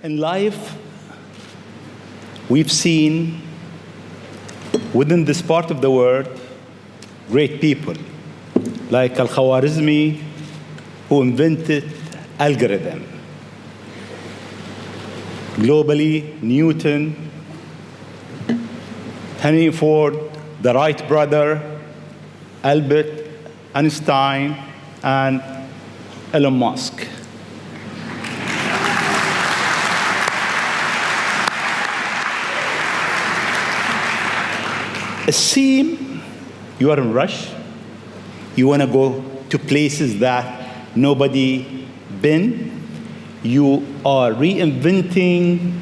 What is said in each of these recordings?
In life, we've seen within this part of the world great people like Al-Khwarizmi, who invented algorithm. Globally, Newton, Henry Ford, the Wright brother, Albert Einstein, and Elon Musk. It seems you are in a rush. You want to go to places that nobody been. You are reinventing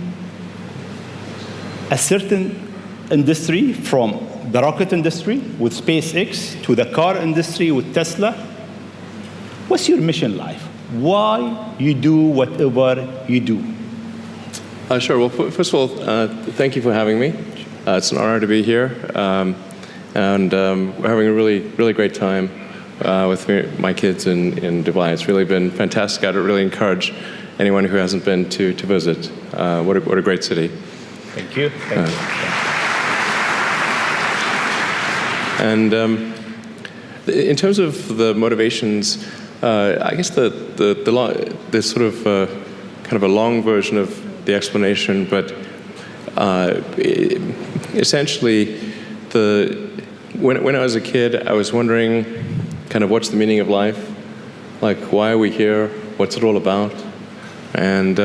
a certain industry, from the rocket industry with SpaceX to the car industry with Tesla. What's your mission life? Why you do whatever you do? Sure. Well, first of all, thank you for having me. It's an honor to be here, and we're having a really great time with my kids in Dubai. It's really been fantastic. I'd really encourage anyone who hasn't been to visit. What a great city. Thank you. Thank you. And in terms of the motivations, I guess the sort of kind of a long version of the explanation, but essentially, when I was a kid, I was wondering kind of what's the meaning of life? Like, why are we here? What's it all about? And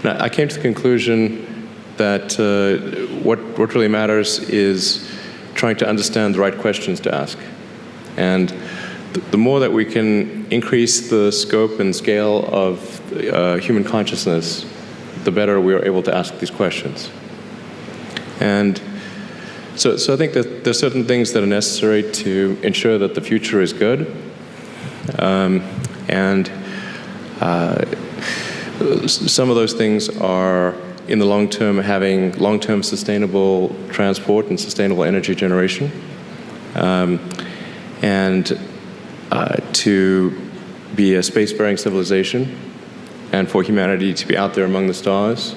I came to the conclusion that what really matters is trying to understand the right questions to ask. And the more that we can increase the scope and scale of human consciousness, the better we are able to ask these questions. And so I think that there's certain things that are necessary to ensure that the future is good. And some of those things are, in the long term, having long-term sustainable transport and sustainable energy generation. And to be a spacefaring civilization, and for humanity to be out there among the stars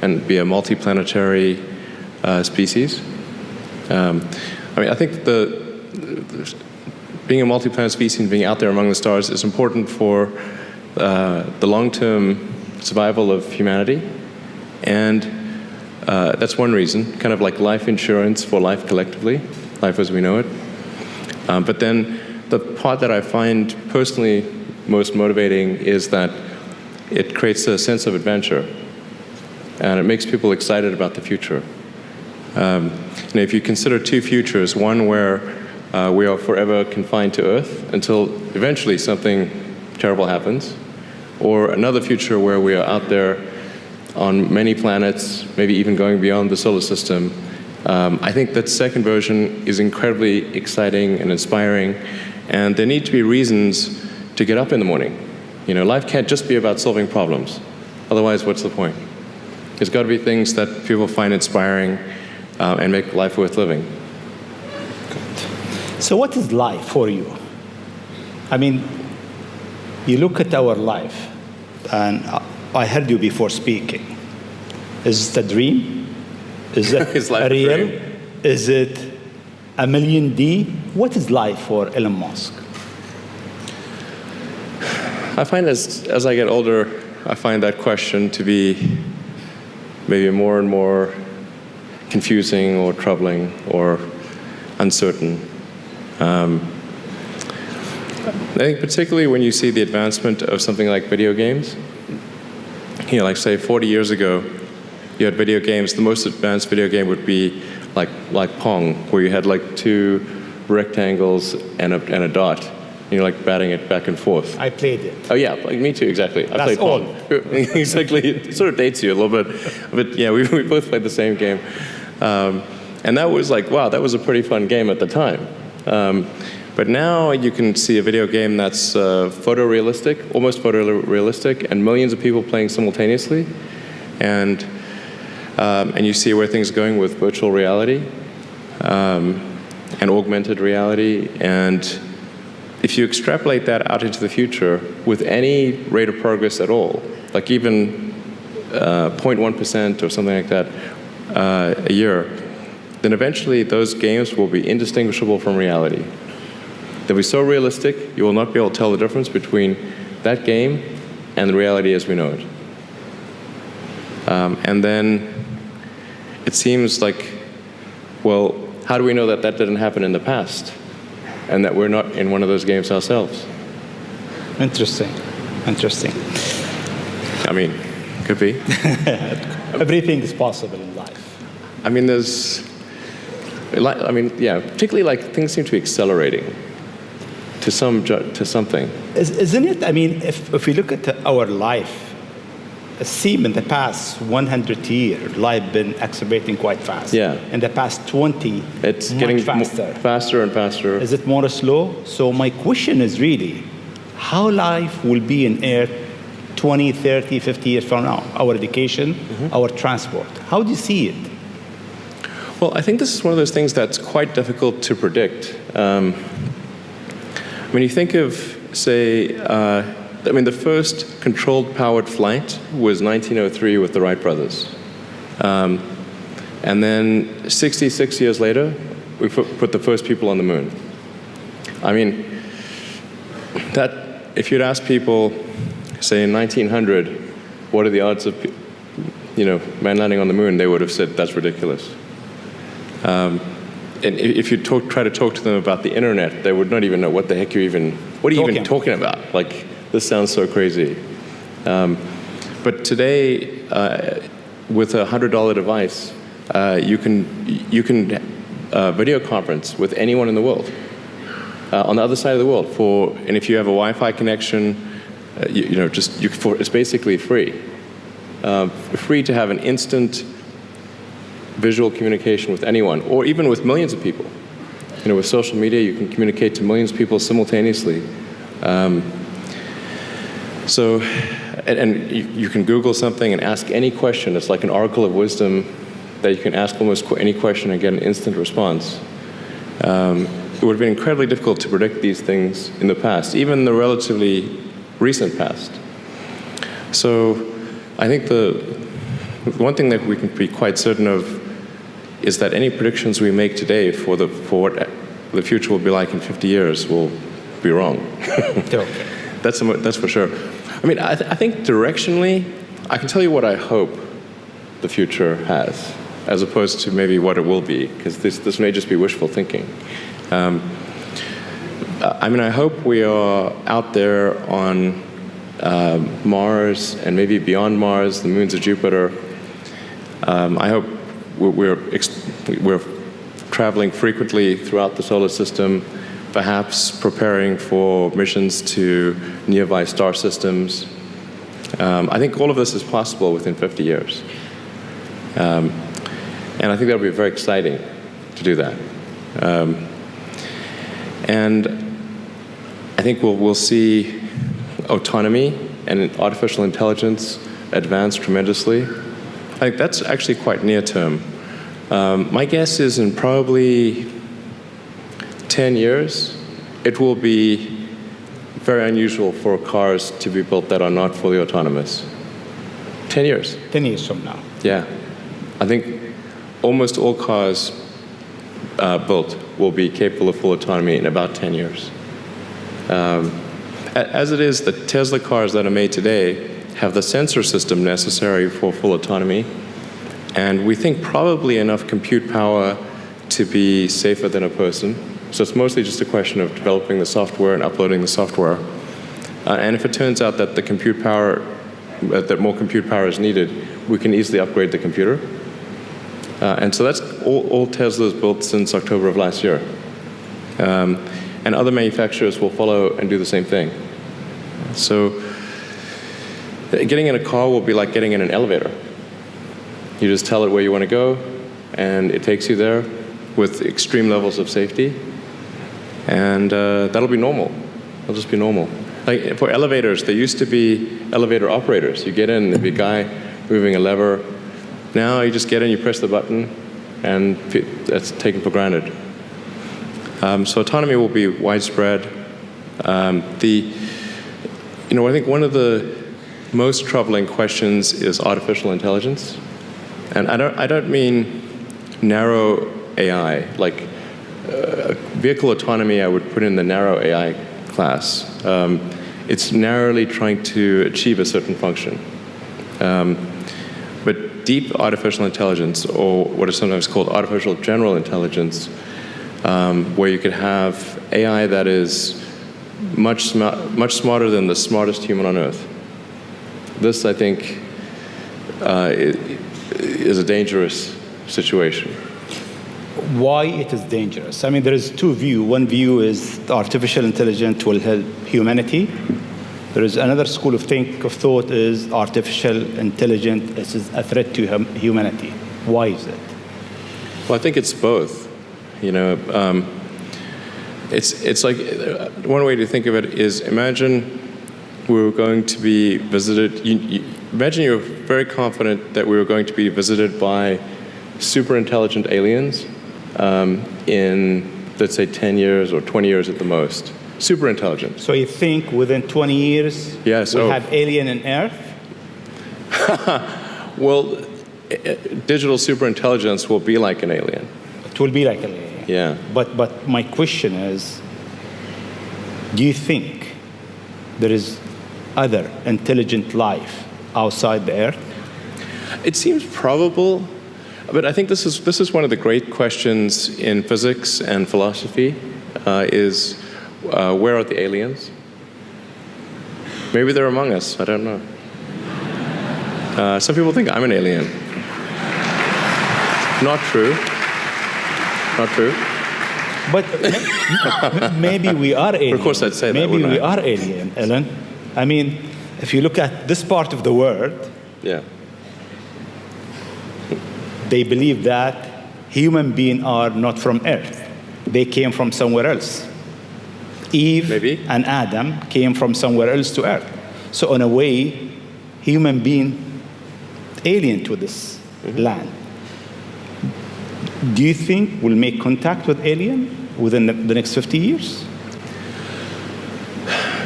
and be a multi-planetary species. I think being a multi-planet species and being out there among the stars is important for the long-term survival of humanity. And that's one reason, kind of like life insurance for life collectively, life as we know it. But then the part that I find personally most motivating is that it creates a sense of adventure, and it makes people excited about the future. And if you consider two futures, one where we are forever confined to Earth until eventually something terrible happens, or another future where we are out there on many planets, maybe even going beyond the solar system, I think that second version is incredibly exciting and inspiring, and there need to be reasons to get up in the morning. You know, life can't just be about solving problems. Otherwise, what's the point? There's got to be things that people find inspiring and make life worth living. So what is life for you? I mean, you look at our life, and I heard you before speaking. Is it a dream? Is it Is life real? a dream? Is it a million D? What is life for Elon Musk? I find as I get older, I find that question to be maybe more and more confusing or troubling or uncertain. I think particularly when you see the advancement of something like video games, you know, like say 40 years ago, you had video games. The most advanced video game would be like Pong, where you had like two rectangles and a dot. You're like batting it back and forth. I played it. Oh yeah, like me too, exactly. I played old. Pong. Exactly, it sort of dates you a little bit. But yeah, we both played the same game. And that was like, wow, that was a pretty fun game at the time. But now you can see a video game that's photorealistic, almost photorealistic, and millions of people playing simultaneously. And you see where things are going with virtual reality and augmented reality. And if you extrapolate that out into the future with any rate of progress at all, like even 0.1% or something like that a year, then eventually those games will be indistinguishable from reality. They'll be so realistic, you will not be able to tell the difference between that game and the reality as we know it. And then it seems like, well, how do we know that that didn't happen in the past and that we're not in one of those games ourselves? Interesting. I mean, could be. Everything is possible in life. I mean, particularly like things seem to be accelerating to something. Isn't it? I mean, if we look at our life, it seems in the past 100 years, life been accelerating quite fast. Yeah. In the past 20, it's much getting faster. Faster and faster. Is it more slow? So my question is really, how life will be in Earth 20, 30, 50 years from now? Our education, our transport. How do you see it? Well, I think this is one of those things that's quite difficult to predict. When you think of, say, the first controlled powered flight was 1903 with the Wright brothers. And then 66 years later, we put the first people on the moon. I mean, if you'd ask people, say in 1900, what are the odds of, man landing on the moon, they would have said that's ridiculous. And if you try to talk to them about the internet, they would not even know what the heck what are you even talking about? Like, this sounds so crazy. But today, with a $100 device, you can video conference with anyone in the world, on the other side of the world. And if you have a Wi-Fi connection, it's basically free. Free to have an instant visual communication with anyone, or even with millions of people. With social media, you can communicate to millions of people simultaneously. You can Google something and ask any question. It's like an oracle of wisdom that you can ask almost any question and get an instant response. It would have been incredibly difficult to predict these things in the past, even the relatively recent past. So I think the one thing that we can be quite certain of is that any predictions we make today for what the future will be like in 50 years will be wrong. That's for sure. I mean, I think directionally, I can tell you what I hope the future has, as opposed to maybe what it will be, because this may just be wishful thinking. I hope we are out there on Mars and maybe beyond Mars, the moons of Jupiter. I hope we're traveling frequently throughout the solar system, perhaps preparing for missions to nearby star systems. I think all of this is possible within 50 years. And I think that would be very exciting to do that. And I think we'll see autonomy and artificial intelligence advance tremendously. I think that's actually quite near term. My guess is in probably 10 years, it will be very unusual for cars to be built that are not fully autonomous. 10 years. 10 years from now. Yeah. I think almost all cars built will be capable of full autonomy in about 10 years. As it is, the Tesla cars that are made today have the sensor system necessary for full autonomy, and we think probably enough compute power to be safer than a person. So it's mostly just a question of developing the software and uploading the software. And if it turns out that that more compute power is needed, we can easily upgrade the computer. And so that's all Tesla's built since October of last year. And other manufacturers will follow and do the same thing. So getting in a car will be like getting in an elevator. You just tell it where you want to go, and it takes you there with extreme levels of safety. And that'll be normal. It'll just be normal. Like for elevators, there used to be elevator operators. You get in, there'd be a guy moving a lever. Now you just get in, you press the button, and that's taken for granted. So autonomy will be widespread. I think one of the most troubling questions is artificial intelligence. And I don't mean narrow AI, like vehicle autonomy I would put in the narrow AI class. It's narrowly trying to achieve a certain function. But deep artificial intelligence, or what is sometimes called artificial general intelligence, where you could have AI that is much smarter than the smartest human on Earth. This, I think, is a dangerous situation. Why it is dangerous? I mean, there is two views. One view is artificial intelligence will help humanity. There is another school of thought is artificial intelligence is a threat to humanity. Why is it? Well, I think it's both. You know, it's like one way to think of it is imagine we were going to be visited. Imagine you're very confident that we were going to be visited by super intelligent aliens in, let's say, 10 years or 20 years at the most. Super intelligent. So you think within 20 years we'll have alien on Earth? Well, digital superintelligence will be like an alien. It will be like an alien. Yeah. But my question is, do you think there is other intelligent life outside the Earth? It seems probable, but I think this is one of the great questions in physics and philosophy, is where are the aliens? Maybe they're among us, I don't know. Some people think I'm an alien. Not true. Not true. But maybe we are alien. Of course I'd say that, maybe wouldn't we I? are alien, Ellen. I mean, if you look at this part of the world, Yeah. they believe that human beings are not from Earth. They came from somewhere else. Eve Maybe. and Adam came from somewhere else to Earth. So in a way, human being alien to this land. Do you think we'll make contact with alien within the next 50 years?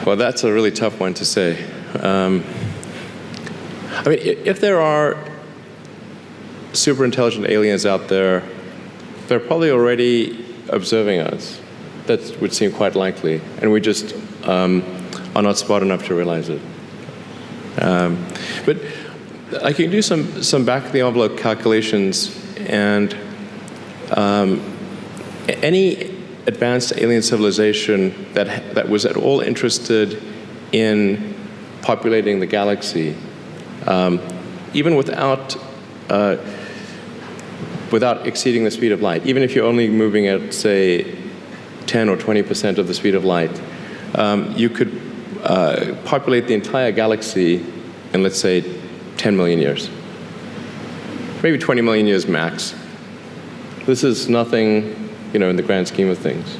Well, that's a really tough one to say. I mean, if there are super intelligent aliens out there, they're probably already observing us. That would seem quite likely, and we just are not smart enough to realize it. But I can do some back-of-the-envelope calculations, and any advanced alien civilization that was at all interested in populating the galaxy, even without exceeding the speed of light, even if you're only moving at, say, 10 or 20% of the speed of light, you could populate the entire galaxy in, let's say, 10 million years. Maybe 20 million years max. This is nothing, in the grand scheme of things.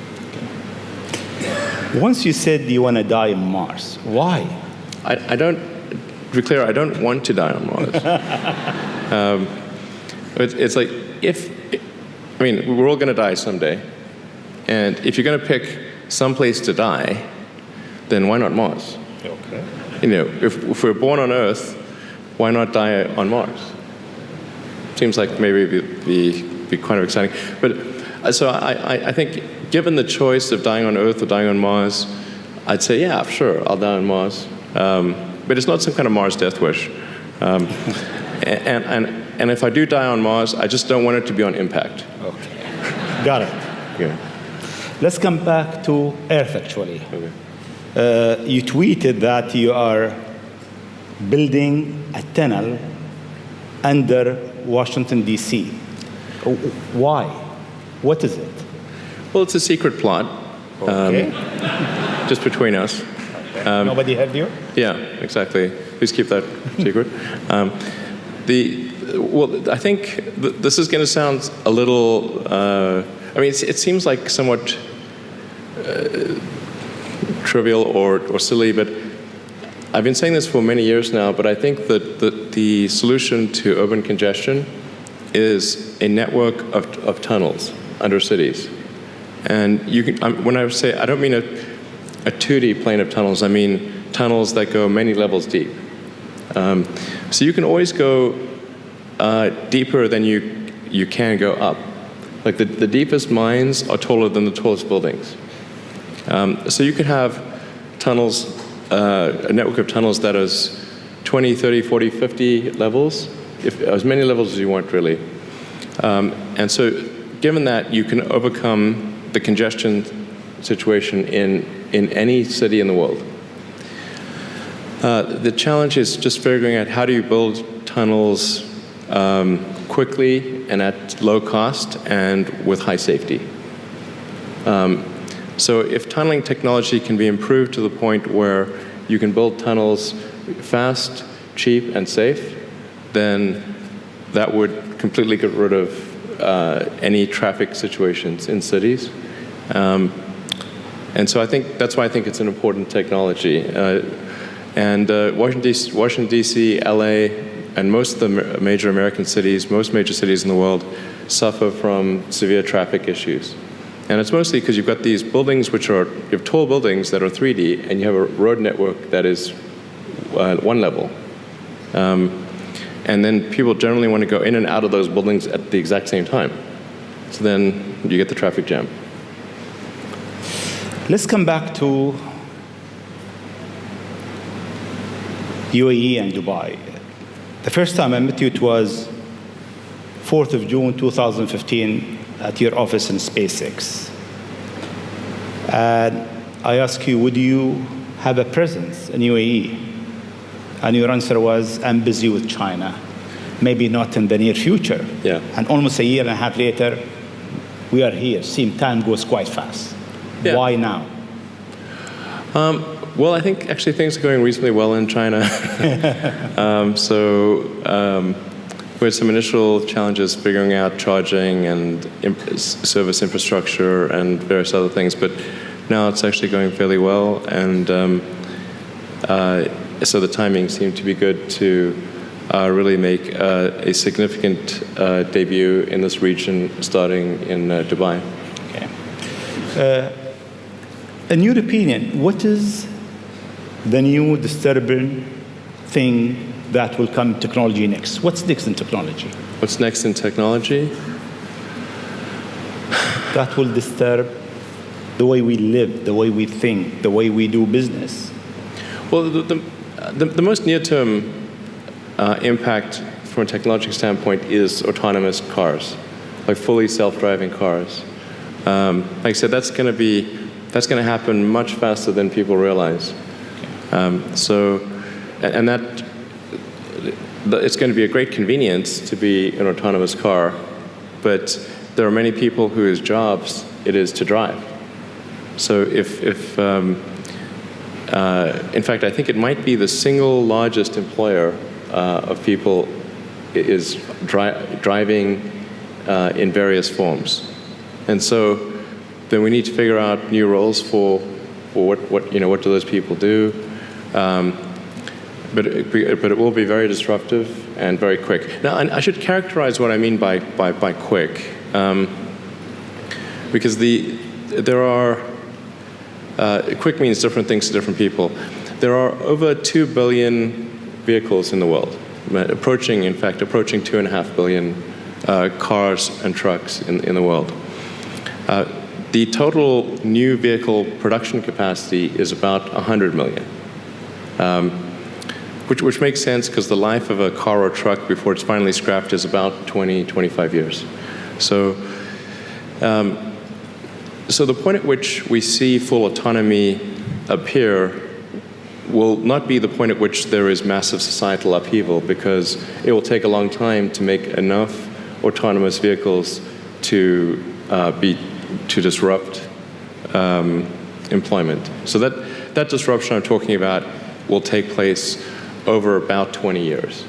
Once you said you want to die on Mars, why? I don't, to be clear, I don't want to die on Mars. It's like, we're all going to die someday. And if you're going to pick some place to die, then why not Mars? Okay. If we're born on Earth, why not die on Mars? Seems like maybe it'd be kind of exciting. But so I think, given the choice of dying on Earth or dying on Mars, I'd say, yeah, sure, I'll die on Mars. But it's not some kind of Mars death wish. And if I do die on Mars, I just don't want it to be on impact. Okay. Got it. Yeah. Let's come back to Earth, actually. Okay. You tweeted that you are building a tunnel under Washington, D.C. Why? What is it? Well, it's a secret plot. Okay. Just between us. Okay. Nobody heard you? Yeah, exactly. Please keep that secret. I think this is going to sound a little. It seems like somewhat trivial or silly, but I've been saying this for many years now. But I think that the solution to urban congestion is a network of tunnels under cities. And when I say, I don't mean a 2D plane of tunnels. I mean tunnels that go many levels deep. So you can always go deeper than you can go up. Like the deepest mines are taller than the tallest buildings. So you could have tunnels, a network of tunnels that is 20, 30, 40, 50 levels, as many levels as you want, really. And so given that, you can overcome the congestion situation in any city in the world. The challenge is just figuring out how do you build tunnels quickly and at low cost and with high safety. So if tunneling technology can be improved to the point where you can build tunnels fast, cheap, and safe, then that would completely get rid of any traffic situations in cities. And so that's why I think it's an important technology. Washington, D.C., LA, and most of the major American cities, most major cities in the world, suffer from severe traffic issues. And it's mostly because you've got these buildings you have tall buildings that are 3D, and you have a road network that is one level. And then people generally want to go in and out of those buildings at the exact same time. So then you get the traffic jam. Let's come back to UAE and Dubai. The first time I met you, it was 4th of June, 2015, at your office in SpaceX. And I asked you, would you have a presence in UAE? And your answer was, I'm busy with China. Maybe not in the near future. Yeah. And almost a year and a half later, we are here. Time goes quite fast. Yeah. Why now? Well, I think actually things are going reasonably well in China. We had some initial challenges figuring out charging and service infrastructure and various other things, but now it's actually going fairly well, and so the timing seemed to be good to really make a significant debut in this region, starting in Dubai. Okay. In your opinion, what is the new disturbing thing that will come technology next? What's next in technology? What's next in technology? That will disturb the way we live, the way we think, the way we do business. Well, the most near-term impact from a technological standpoint is autonomous cars, like fully self-driving cars. Like I said, that's going to happen much faster than people realize. It's going to be a great convenience to be an autonomous car, but there are many people whose jobs it is to drive. So in fact, I think it might be the single largest employer of people is driving in various forms. And so then we need to figure out new roles for what do those people do. But it will be very disruptive and very quick. Now, I should characterize what I mean by quick, because there are quick means different things to different people. There are over 2 billion vehicles in the world, approaching 2.5 billion cars and trucks in the world. The total new vehicle production capacity is about 100 million. Which makes sense because the life of a car or truck before it's finally scrapped is about 25 years. So the point at which we see full autonomy appear will not be the point at which there is massive societal upheaval, because it will take a long time to make enough autonomous vehicles to disrupt employment. So that disruption I'm talking about will take place over about 20 years.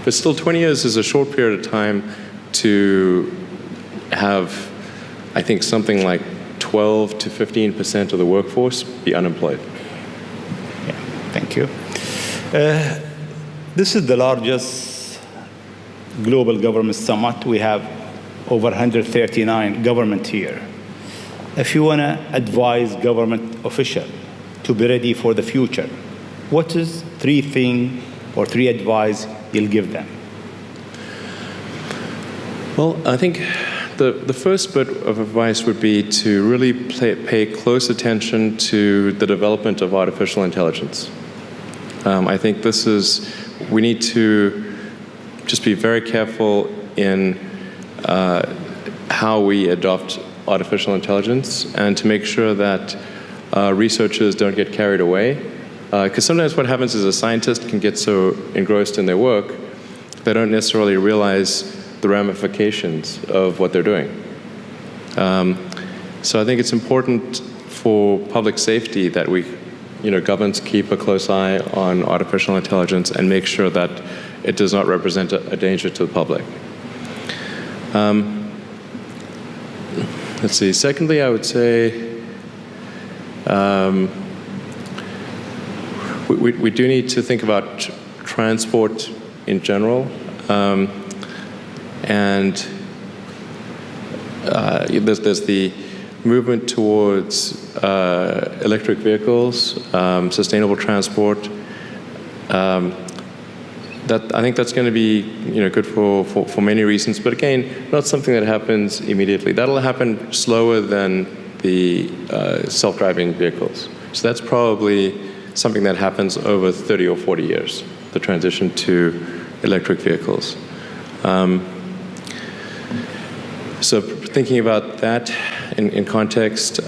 But still, 20 years is a short period of time to have, I think, something like 12 to 15% of the workforce be unemployed. Yeah, thank you. This is the largest global government summit. We have over 139 government here. If you want to advise government officials to be ready for the future, what is 3 things or 3 advice you'll give them? Well, I think the first bit of advice would be to really pay close attention to the development of artificial intelligence. I think we need to just be very careful in how we adopt artificial intelligence, and to make sure that researchers don't get carried away. Because sometimes what happens is a scientist can get so engrossed in their work, they don't necessarily realize the ramifications of what they're doing. So I think it's important for public safety that governments keep a close eye on artificial intelligence and make sure that it does not represent a danger to the public. Let's see. Secondly, I would say we do need to think about transport in general. And there's the movement towards electric vehicles, sustainable transport. I think that's going to be good for many reasons, but again, not something that happens immediately. That'll happen slower than the self-driving vehicles. So that's probably something that happens over 30 or 40 years, the transition to electric vehicles. So thinking about that in context,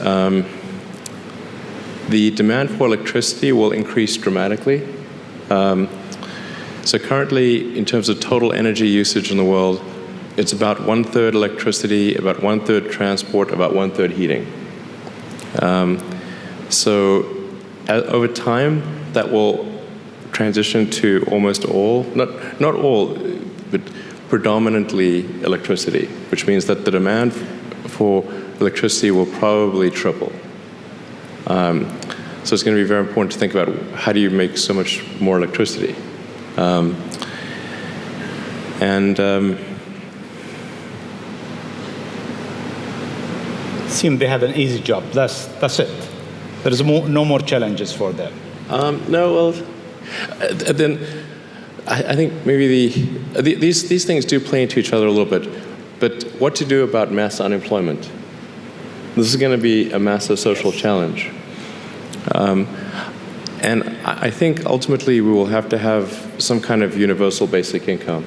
the demand for electricity will increase dramatically. So currently, in terms of total energy usage in the world, it's about 1/3 electricity, about 1/3 transport, about 1/3 heating. So over time, that will transition to almost all, not all, but predominantly electricity, which means that the demand for electricity will probably triple. So it's going to be very important to think about how do you make so much more electricity. Seem they have an easy job. That's it. There is no more challenges for them. No, well, then I think maybe these things do play into each other a little bit. But what to do about mass unemployment? This is going to be a massive social challenge. And I think ultimately we will have to have some kind of universal basic income.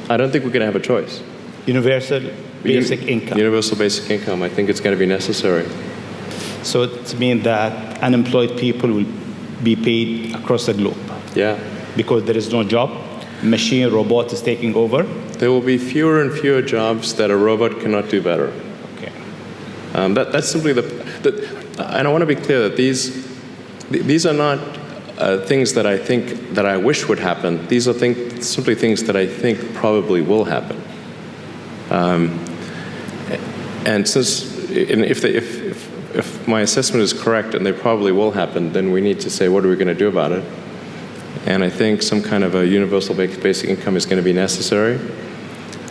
I don't think we're going to have a choice. Universal basic income. Universal basic income. I think it's going to be necessary. So it means that unemployed people will be paid across the globe. Yeah. Because there is no job, robot is taking over. There will be fewer and fewer jobs that a robot cannot do better. Okay. That's simply and I want to be clear that these are not things that I wish would happen. These are simply things that I think probably will happen. And if my assessment is correct and they probably will happen, then we need to say, what are we going to do about it? And I think some kind of a universal basic income is going to be necessary.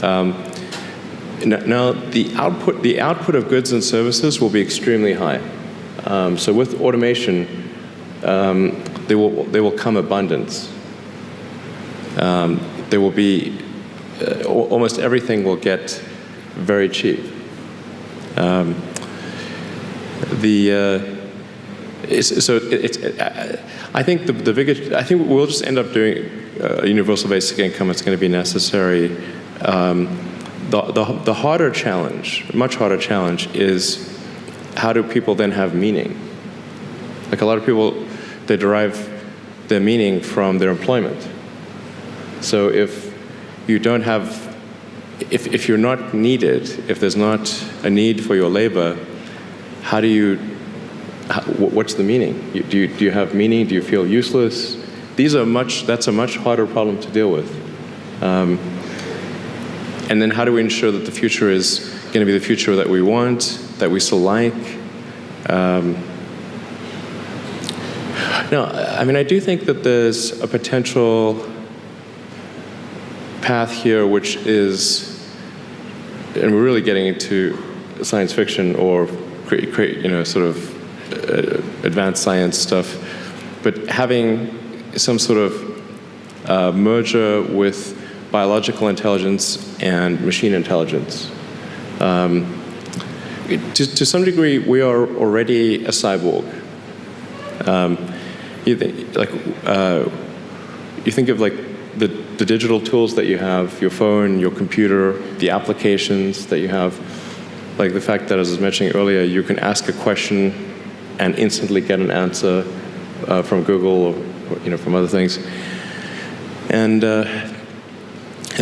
Now, the output of goods and services will be extremely high. So with automation, there will come abundance. There will be almost everything will get very cheap. I think I think we'll just end up doing a universal basic income. It's going to be necessary. The harder challenge, much harder challenge, is how do people then have meaning? Like a lot of people, they derive their meaning from their employment. So if you don't have, if you're not needed, if there's not a need for your labor, how do you? What's the meaning? Do you have meaning? Do you feel useless? That's a much harder problem to deal with. And then how do we ensure that the future is going to be the future that we want, that we still like? No, I mean, I do think that there's a potential path here which is, and we're really getting into science fiction or sort of advanced science stuff, but having some sort of merger with biological intelligence and machine intelligence. To some degree, we are already a cyborg. You think of like the digital tools that you have, your phone, your computer, the applications that you have, like the fact that, as I was mentioning earlier, you can ask a question and instantly get an answer from Google or from other things. And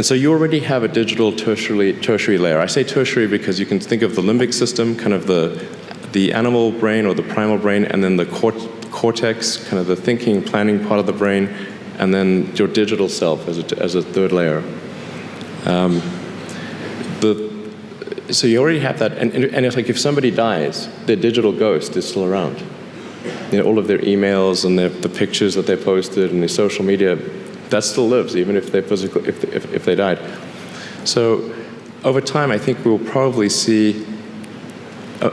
so you already have a digital tertiary layer. I say tertiary because you can think of the limbic system, kind of the animal brain or the primal brain, and then the cortex, kind of the thinking, planning part of the brain, and then your digital self as a third layer. So you already have that, and it's like if somebody dies, their digital ghost is still around. All of their emails and the pictures that they posted and their social media, that still lives, even if if they died. So over time, I think we'll probably see a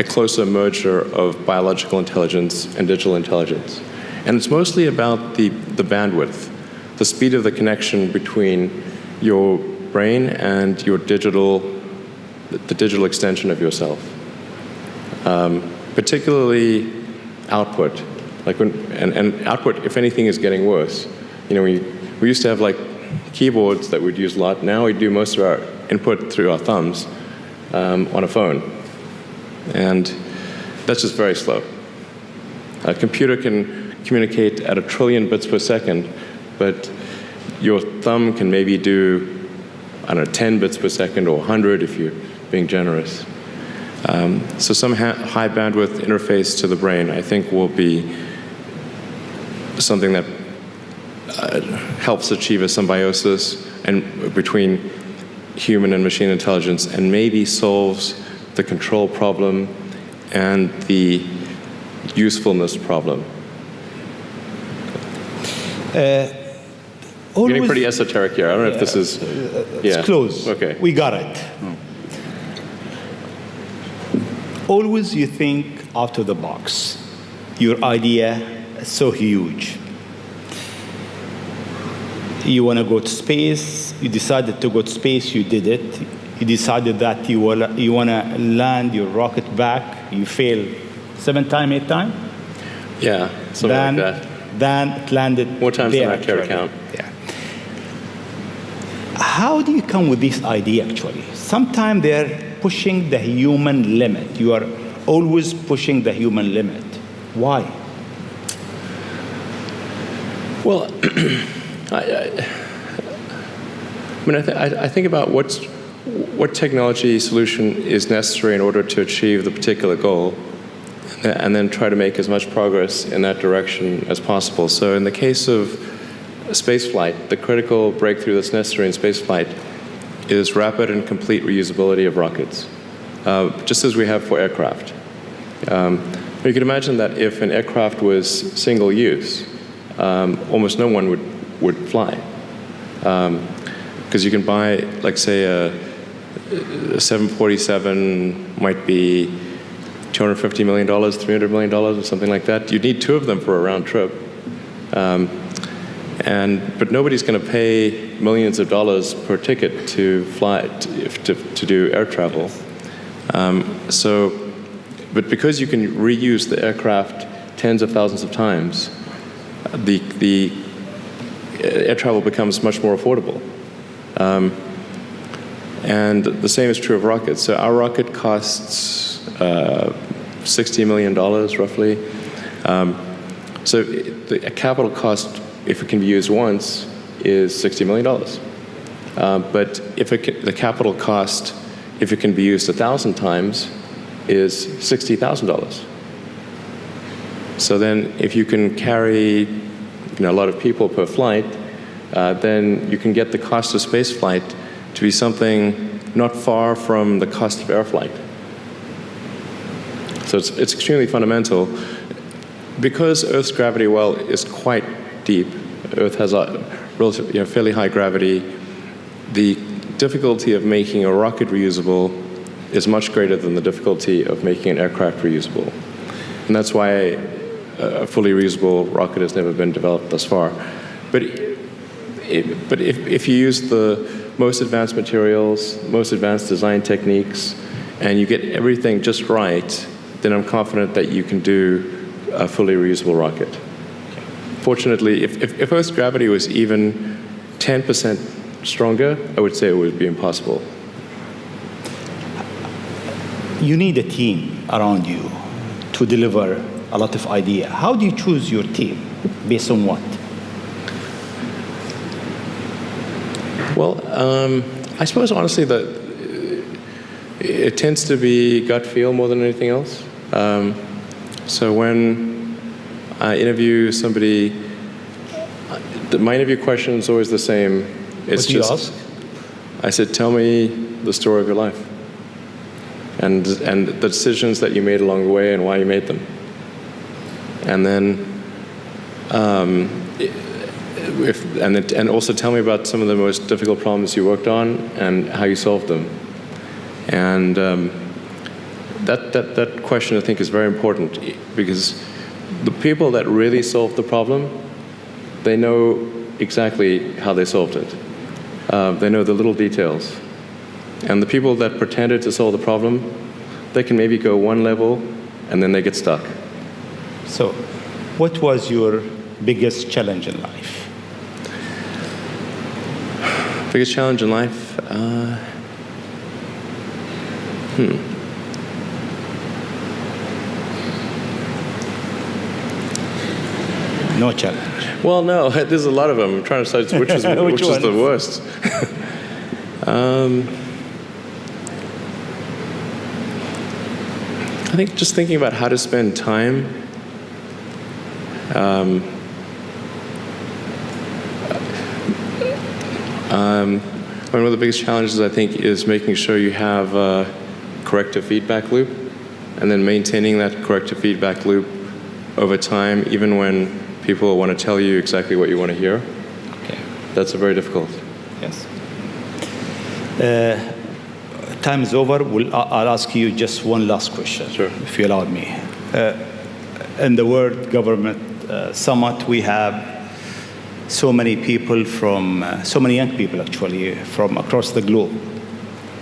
closer merger of biological intelligence and digital intelligence. And it's mostly about the bandwidth, the speed of the connection between your brain and your the digital extension of yourself. Particularly output. And output, if anything, is getting worse. We used to have like keyboards that we'd use a lot. Now we do most of our input through our thumbs on a phone. And that's just very slow. A computer can communicate at 1 trillion bits per second, but your thumb can maybe do, 10 bits per second or 100 if you're being generous. So some high bandwidth interface to the brain, I think, will be something that helps achieve a symbiosis between human and machine intelligence, and maybe solves the control problem and the usefulness problem. Getting pretty esoteric here. I don't know if this is... It's close. Okay. We got it. Always you think out of the box. Your idea is so huge. You want to go to space. You decided to go to space. You did it. You decided that you want to land your rocket back. You failed 7 times, 8 times. Yeah, something like that. Then it landed more times there, than I care to count. Yeah. How do you come with this idea, actually? Sometimes they're pushing the human limit. You are always pushing the human limit. Why? Well, I think about what technology solution is necessary in order to achieve the particular goal, and then try to make as much progress in that direction as possible. So in the case of spaceflight, the critical breakthrough that's necessary in spaceflight is rapid and complete reusability of rockets, just as we have for aircraft. You can imagine that if an aircraft was single use, almost no one would fly. Because you can buy, like, say, a 747 might be $250 million, $300 million, or something like that. You'd need 2 of them for a round trip. But nobody's going to pay millions of dollars per ticket to fly, to do air travel. But because you can reuse the aircraft tens of thousands of times, the air travel becomes much more affordable. And the same is true of rockets. So our rocket costs $60 million, roughly. So the capital cost, if it can be used once, is $60 million. But if the capital cost, if it can be used 1,000 times, is $60,000. So then if you can carry a lot of people per flight, then you can get the cost of space flight to be something not far from the cost of air flight. So it's extremely fundamental. Because Earth's gravity well is quite deep, Earth has a relatively, fairly high gravity, the difficulty of making a rocket reusable is much greater than the difficulty of making an aircraft reusable. And that's why a fully reusable rocket has never been developed thus far. But if you use the most advanced materials, most advanced design techniques, and you get everything just right, then I'm confident that you can do a fully reusable rocket. Fortunately, if Earth's gravity was even 10% stronger, I would say it would be impossible. You need a team around you to deliver a lot of ideas. How do you choose your team? Based on what? Well, I suppose honestly that it tends to be gut feel more than anything else. So when I interview somebody, my interview question is always the same. It's what do you ask? I said, tell me the story of your life, and the decisions that you made along the way and why you made them. And then, and also tell me about some of the most difficult problems you worked on and how you solved them. And that question, I think, is very important, because the people that really solved the problem, they know exactly how they solved it. They know the little details. And the people that pretended to solve the problem, they can maybe go one level and then they get stuck. So, what was your biggest challenge in life? Biggest challenge in life? No challenge. Well, no, there's a lot of them. I'm trying to decide which is which is the worst. I think just thinking about how to spend time. One of the biggest challenges, I think, is making sure you have a corrective feedback loop, and then maintaining that corrective feedback loop over time, even when people want to tell you exactly what you want to hear. Okay. That's very difficult. Yes. Time is over. I'll ask you just one last question, Sure. if you allow me. In the World Government Summit, we have so many people from, so many young people actually, from across the globe.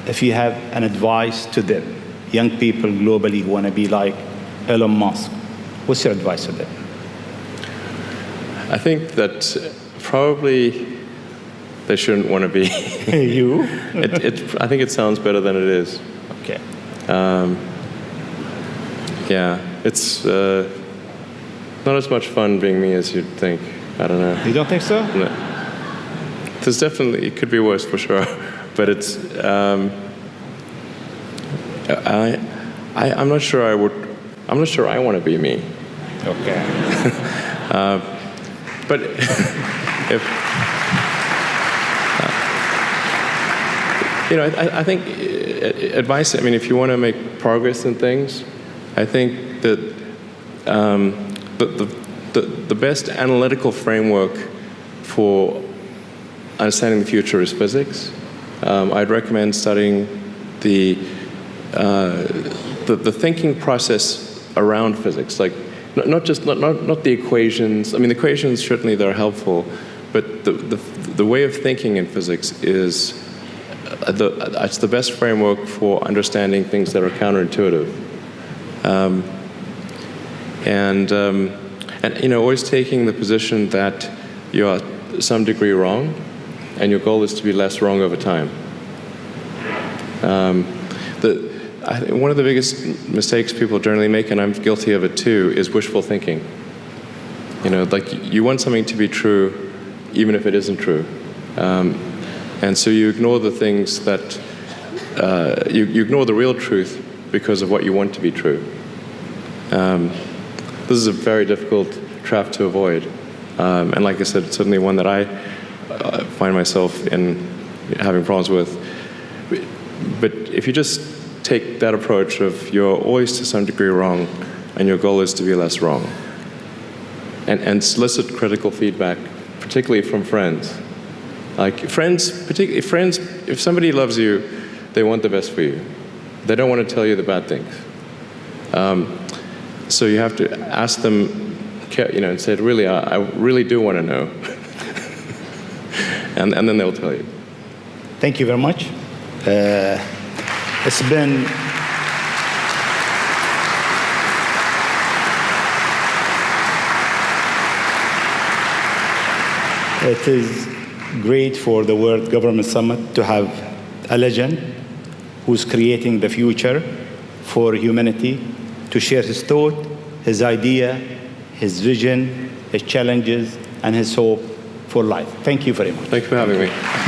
If you have an advice to them, young people globally who want to be like Elon Musk, what's your advice to them? I think that probably they shouldn't want to be. You? I think it sounds better than it is. Okay. Yeah, it's not as much fun being me as you'd think. I don't know. You don't think so? No. There's definitely, it could be worse for sure, but it's, I'm not sure I'm not sure I want to be me. Okay. But if, I think advice, I mean, if you want to make progress in things, I think that the best analytical framework for understanding the future is physics. I'd recommend studying the thinking process around physics, like not the equations. I mean, the equations certainly they're helpful, but the way of thinking in physics is it's the best framework for understanding things that are counterintuitive. And always taking the position that you are to some degree wrong, and your goal is to be less wrong over time. I think one of the biggest mistakes people generally make, and I'm guilty of it too, is wishful thinking. Like you want something to be true, even if it isn't true. And so you ignore the things that, you ignore the real truth because of what you want to be true. This is a very difficult trap to avoid. And like I said, it's certainly one that I find myself in having problems with. But if you just take that approach of you're always to some degree wrong, and your goal is to be less wrong, and solicit critical feedback, particularly from friends. Like particularly friends, if somebody loves you, they want the best for you. They don't want to tell you the bad things. So you have to ask them and said, really, I really do want to know. and then they'll tell you. Thank you very much. It's been It is great for the World Government Summit to have a legend who's creating the future for humanity to share his thought, his idea, his vision, his challenges, and his hope for life. Thank you very much. Thank you for having me.